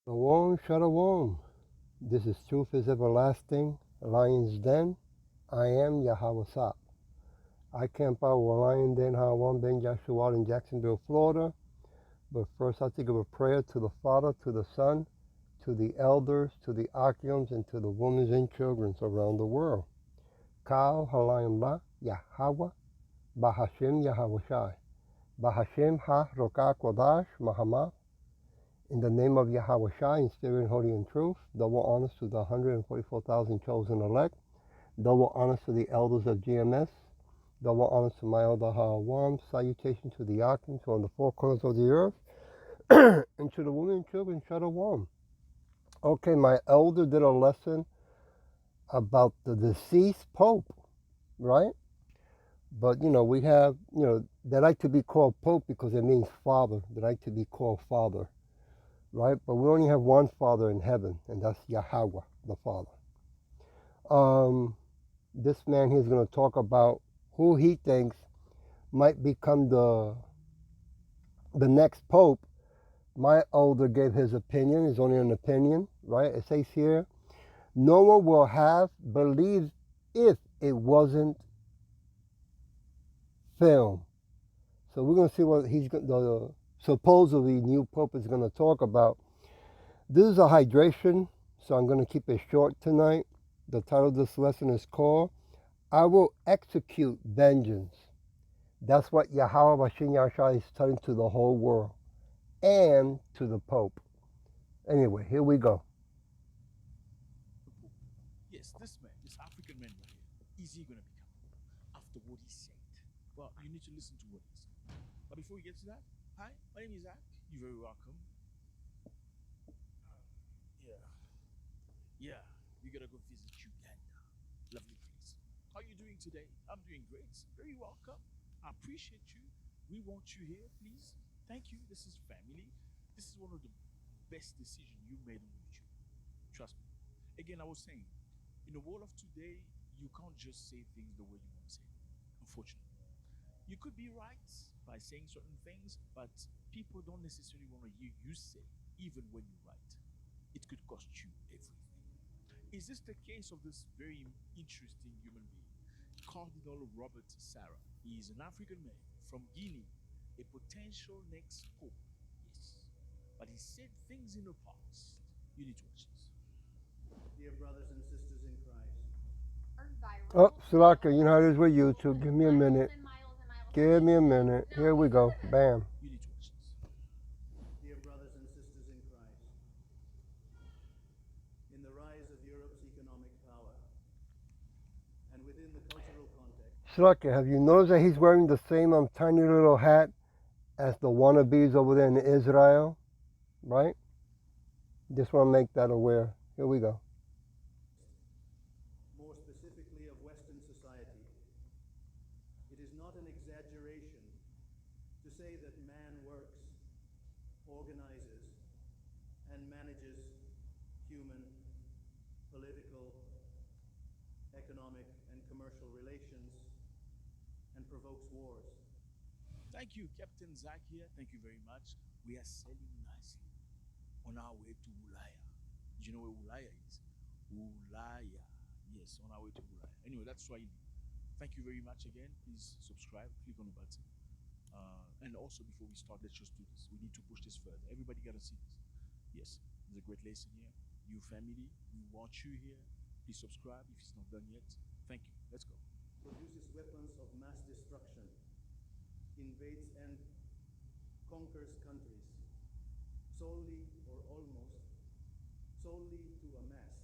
Shalom, shalom. This is Truth is Everlasting, Lion's Den. I am Yahweh Sap. I camp out with Lion Den Hawan Ben Joshua in Jacksonville, Florida. But first I'll take up a prayer to the Father, to the Son, to the elders, to the Archeons, and to the women and children around the world. Kal Halayim La Yahweh Bahashem Yahweh Shai. Bahashem Ha Rokah Kodash Mahamah. In the name of Yahweh Shai, in spirit, holy, and truth, double honors to the 144,000 chosen elect, double honors to the elders of GMS, double honors to my elder Hawam, salutation to the Archons on the four corners of the earth, and to the women and children, Shalom. Okay, my elder did a lesson about the deceased Pope, right? But, we have, they like to be called Pope because it means father. They like to be called father. Right? But we only have one Father in heaven, and that's Yahweh, the Father. This man here is going to talk about who he thinks might become the next Pope. My elder gave his opinion. It's only an opinion, right? It says here, no one will have believed if it wasn't film. So we're going to see what the supposedly new Pope is going to talk about. This is a hydration, so I'm going to keep it short tonight. The title of this lesson is called, I Will Execute Vengeance. That's what Yahweh Bashin Yahshua is telling to the whole world and to the Pope. Anyway, here we go. Yes, this man, this African man right here, is he going to become after what he said? Well, you need to listen to what he said. But before we get to that, hi, my name is Zach. You're very welcome. Yeah, we gotta go visit Uganda. Lovely place. How are you doing today? I'm doing great. Very welcome. I appreciate you. We want you here, please. Thank you. This is family. This is one of the best decisions you made on YouTube. Trust me. Again, I was saying, in the world of today, you can't just say things the way you want to say them, unfortunately. You could be right by saying certain things, but people don't necessarily want to hear you say, even when you're right. It could cost you everything. Is this the case of this very interesting human being, Cardinal Robert Sarah? He is an African man from Guinea, a potential next pope. Yes. But he said things in the past. You need to watch this. Dear brothers and sisters in Christ. Oh, Sulaka, you know how it is with YouTube. Give me a minute. Give me a minute. Here we go. Bam. You need to watch this. Dear brothers and sisters in Christ. In the rise of Europe's economic power and within the cultural context. Sulaka, have you noticed that he's wearing the same tiny little hat as the wannabes over there in Israel? Right? Just want to make that aware. Here we go. More specifically of Western society, it is not an exaggeration to say that man works, organizes, and manages human, political, economic, and commercial relations, and provokes wars. Thank you, Captain Zach here. Thank you very much. We are sailing nicely on our way to Ulaya. Do you know where Ulaya is? Ulaya. Yes, on our way to Ulaya. Anyway, that's Swahili. Thank you very much again. Please subscribe, click on the button. And also, before we start, let's just do this. We need to push this further. Everybody got to see this. Yes, there's a great lesson here. You family, we want you here. Please subscribe if it's not done yet. Thank you. Let's go. Produces weapons of mass destruction, invades and conquers countries, solely or almost, solely to amass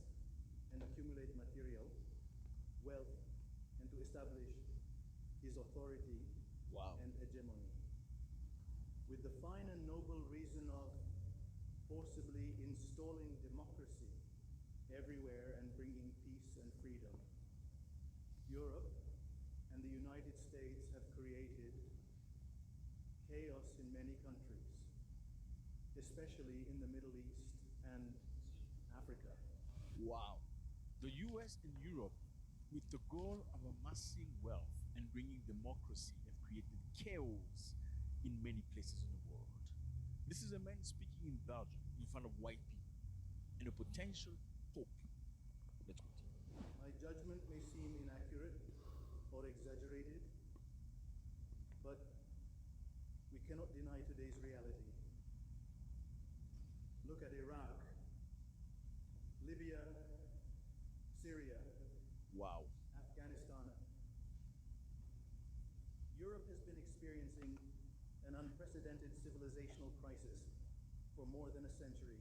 and accumulate material, wealth, and to establish his authority and hegemony. With the fine and noble reason of forcibly installing democracy everywhere and bringing peace and freedom, Europe and the United States have created chaos in many countries, especially in the Middle East and Africa. Wow. The US and Europe, with the goal of amassing wealth and bringing democracy, have created chaos in many places in the world. This is a man speaking in Belgium in front of white people. and a potential pope. Let's continue. My judgment may seem inaccurate or exaggerated, but we cannot deny today's reality. Look at Iraq, Libya, Syria, Wow. Afghanistan. Europe has been experiencing an unprecedented civilizational crisis for more than a century.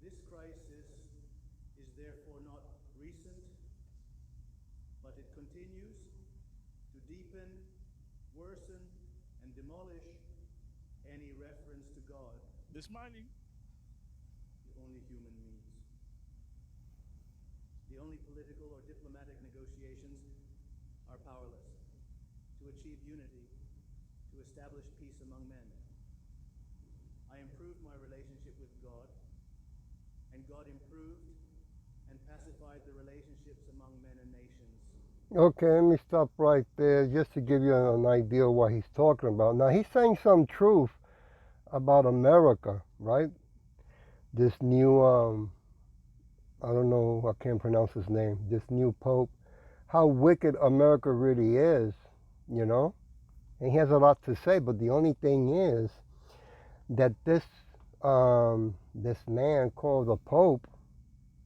This crisis is therefore not recent, but it continues to deepen, worsen, and demolish any reference to God, They're smiling. the only human means. The only political or diplomatic negotiations are powerless to achieve unity, to establish peace among men. I improved my relationship with God, and God improved and pacified the relationships among men and nations. Okay, let me stop right there just to give you an idea of what he's talking about. Now, he's saying some truth about America, right? This new, I don't know, I can't pronounce his name, this new Pope, how wicked America really is, you know? And he has a lot to say, but the only thing is that this man called the Pope,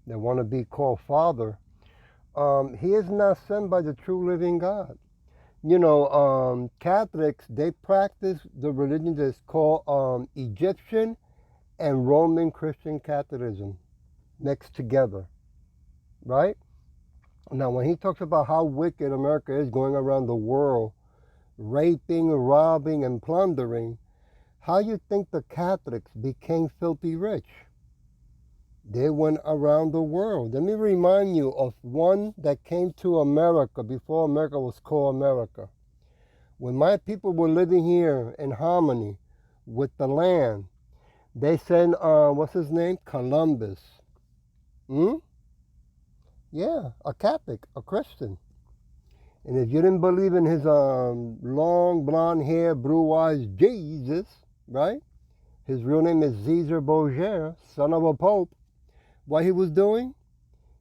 that want to be called Father, he is not sent by the true living God. You know, Catholics, they practice the religion that's called Egyptian and Roman Christian Catholicism mixed together, right? Now, when he talks about how wicked America is going around the world, raping, robbing, and plundering, how you think the Catholics became filthy rich? They went around the world. Let me remind you of one that came to America before America was called America. When my people were living here in harmony with the land, they sent, what's his name? Columbus. Yeah, a Catholic, a Christian. And if you didn't believe in his long blonde hair, blue eyes Jesus, right? His real name is Caesar Borgia, son of a pope. What he was doing?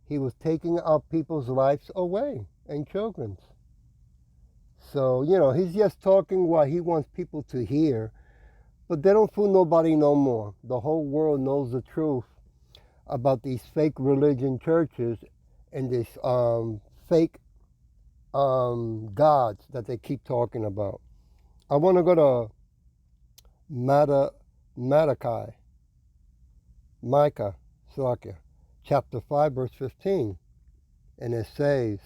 He was taking our people's lives away and children's. So, you know, he's just talking what he wants people to hear, but they don't fool nobody no more. The whole world knows the truth about these fake religion churches and these fake gods that they keep talking about. I want to go to Micah, chapter 5, verse 15. And it says,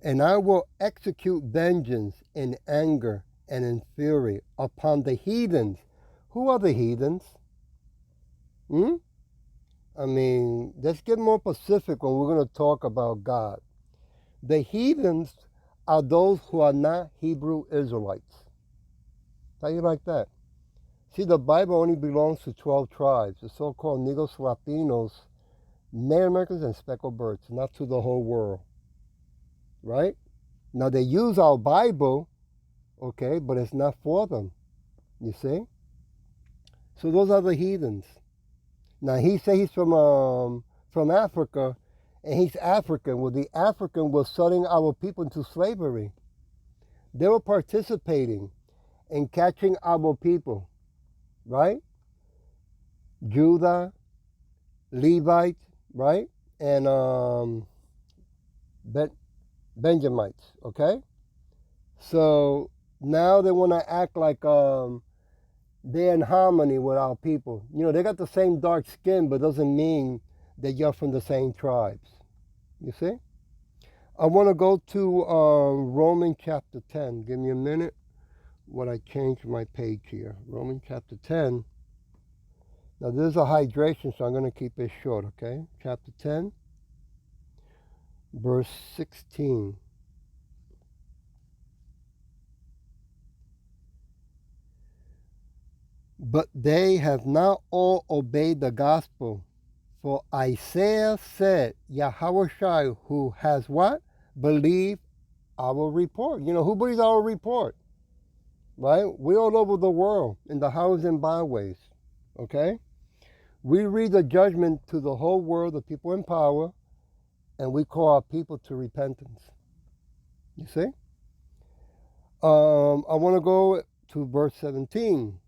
"And I will execute vengeance in anger and in fury upon the heathens." Who are the heathens? I mean, let's get more specific when we're going to talk about God. The heathens are those who are not Hebrew Israelites. How you like that? See, the Bible only belongs to 12 tribes, the so-called Negros Latinos, Native Americans, and speckled birds, not to the whole world. Right? Now, they use our Bible, okay, but it's not for them. You see? So those are the heathens. Now, he says he's from Africa, and he's African. Well, the African was selling our people into slavery. They were participating in catching our people, right? Judah, Levite, right? And Benjamites, okay? So now they want to act like they're in harmony with our people. You know, they got the same dark skin, but doesn't mean that you're from the same tribes. You see? I want to go to Romans chapter 10. Give me a minute when I change my page here. Romans chapter 10. Now, there's a hydration, so I'm going to keep it short, okay? Chapter 10, verse 16. But they have not all obeyed the gospel. For Isaiah said, Yahushua, who has what? Believed our report. You know, who believes our report? Right? We're all over the world, in the highways and byways. Okay? We read the judgment to the whole world, the people in power, and we call our people to repentance. You see? I want to go to verse 17.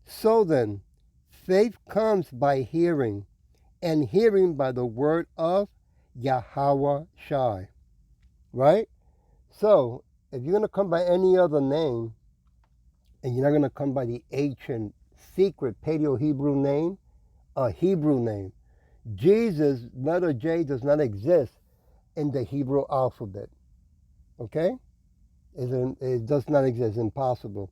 So then, faith comes by hearing, and hearing by the word of Yahweh Shai. Right? So, if you're going to come by any other name, and you're not going to come by the ancient, secret Paleo-Hebrew name, a Hebrew name. Jesus, letter J, does not exist in the Hebrew alphabet. Okay? It does not exist. Impossible.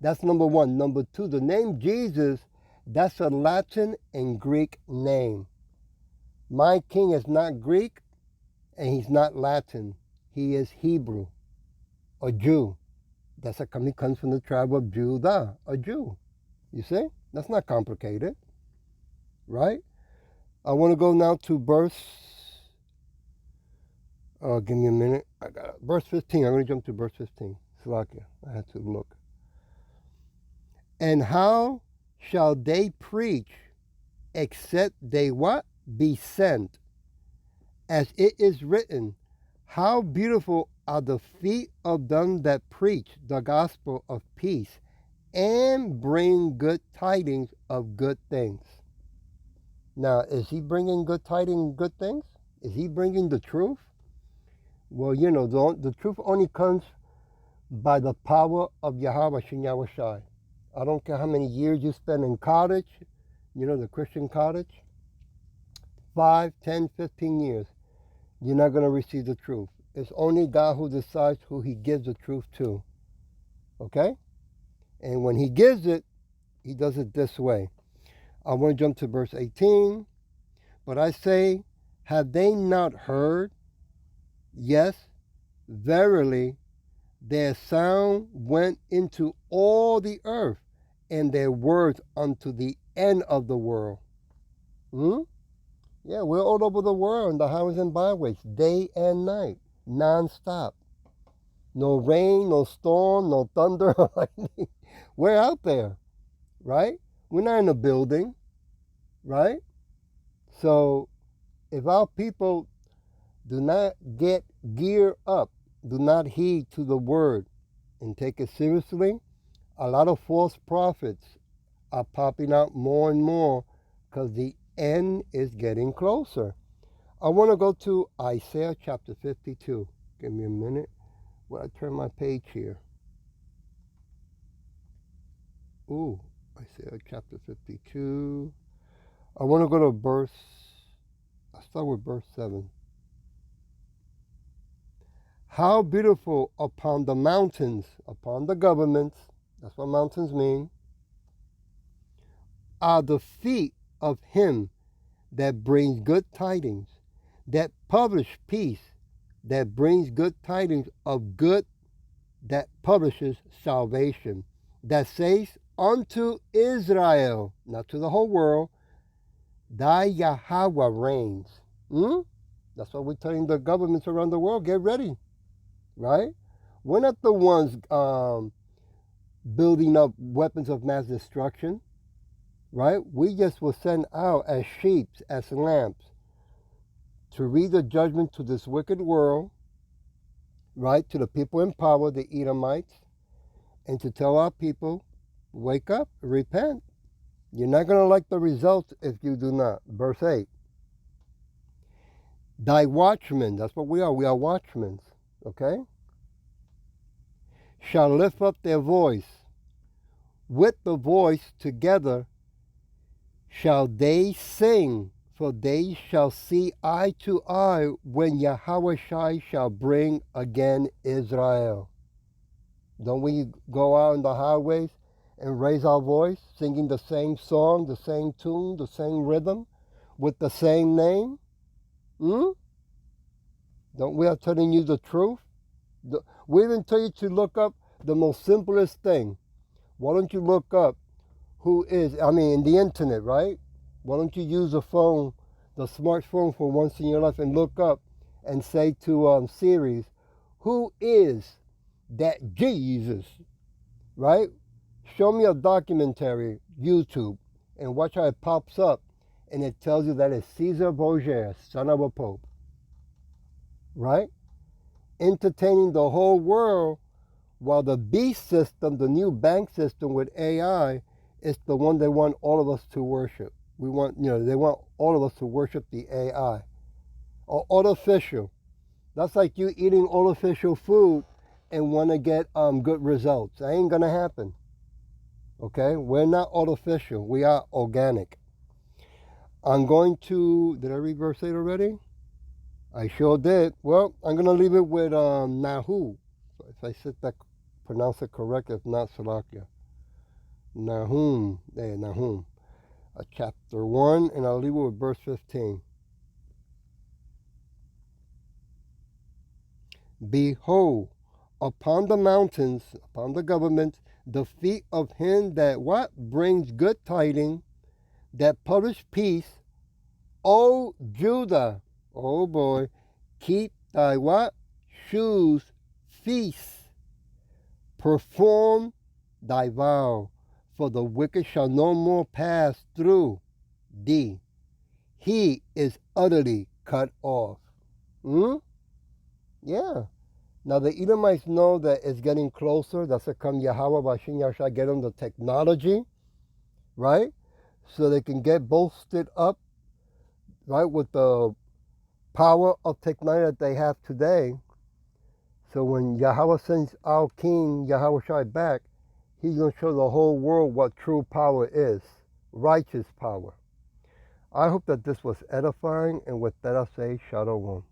That's number one. Number two, the name Jesus, that's a Latin and Greek name. My king is not Greek, and he's not Latin. He is Hebrew, a Jew. That's a company comes from the tribe of Judah, a Jew. You see? That's not complicated, right? I want to go now to verse. Give me a minute. I got verse 15. I'm going to jump to verse 15. Slovakia. I had to look. And how shall they preach except they what? Be sent. As it is written, how beautiful are the feet of them that preach the gospel of peace and bring good tidings of good things. Now, is he bringing good tidings, good things? Is he bringing the truth? Well, you know, the truth only comes by the power of Yahweh Shem Shai. I don't care how many years you spend in college, you know, the Christian college, 5, 10, 15 years, you're not going to receive the truth. It's only God who decides who he gives the truth to. Okay? And when he gives it, he does it this way. I want to jump to verse 18. But I say, have they not heard? Yes, verily, their sound went into all the earth, and their words unto the end of the world. Yeah, we're all over the world, in the highways and byways, day and night, non-stop. No rain, no storm, no thunder, or lightning. We're out there, right? We're not in a building, right? So if our people do not get geared up, do not heed to the word and take it seriously, a lot of false prophets are popping out more and more because the end is getting closer. I want to go to Isaiah chapter 52. Give me a minute. Well, I turn my page here. Ooh, Isaiah chapter 52. I want to go to verse, I'll start with verse 7. How beautiful upon the mountains, upon the governments, that's what mountains mean, are the feet of him that brings good tidings, that publish peace, that brings good tidings of good, that publishes salvation, that says unto Israel, not to the whole world, thy Yahweh reigns. That's what we're telling the governments around the world, get ready, right? We're not the ones building up weapons of mass destruction, right? We just will send out as sheep, as lambs, to read the judgment to this wicked world, right? To the people in power, the Edomites, and to tell our people, wake up, repent. You're not going to like the results if you do not. Verse 8. Thy watchmen, that's what we are watchmen, okay? Shall lift up their voice. With the voice together shall they sing, for they shall see eye to eye when Yahweh Shai shall bring again Israel. Don't we go out in the highways and raise our voice, singing the same song, the same tune, the same rhythm, with the same name? Don't we are telling you the truth? We even tell you to look up the most simplest thing. Why don't you look up who is, in the internet, right? Why don't you use the phone, the smartphone for once in your life and look up and say to Siri, who is that Jesus, right? Show me a documentary, YouTube, and watch how it pops up. and it tells you that it's Caesar Borgia, son of a pope, right? Entertaining the whole world, while the beast system, the new bank system with AI, is the one they want all of us to worship. We want, they want all of us to worship the AI or artificial. That's like you eating artificial food and want to get good results. That ain't gonna happen. Okay, we're not artificial. We are organic. I'm going to. Did I read verse 8 already? I sure did. Well, I'm gonna leave it with Nahu. If I said that, pronounce it correct. If not, Salakia. Nahum. There, Nahum. Chapter 1, and I'll leave it with verse 15. Behold, upon the mountains, upon the government, the feet of him that what? Brings good tidings, that publish peace. O Judah, oh boy, keep thy what? Shoes, feast. Perform thy vow, for the wicked shall no more pass through thee. He is utterly cut off. Yeah. Now the Edomites know that it's getting closer. That's a come Yahweh Bashin Yasha, get them the technology, right? So they can get bolstered up, right, with the power of technology that they have today. So when Yahweh sends our King Yahweh Shai back, he's going to show the whole world what true power is, righteous power. I hope that this was edifying, and with that I say Shalom.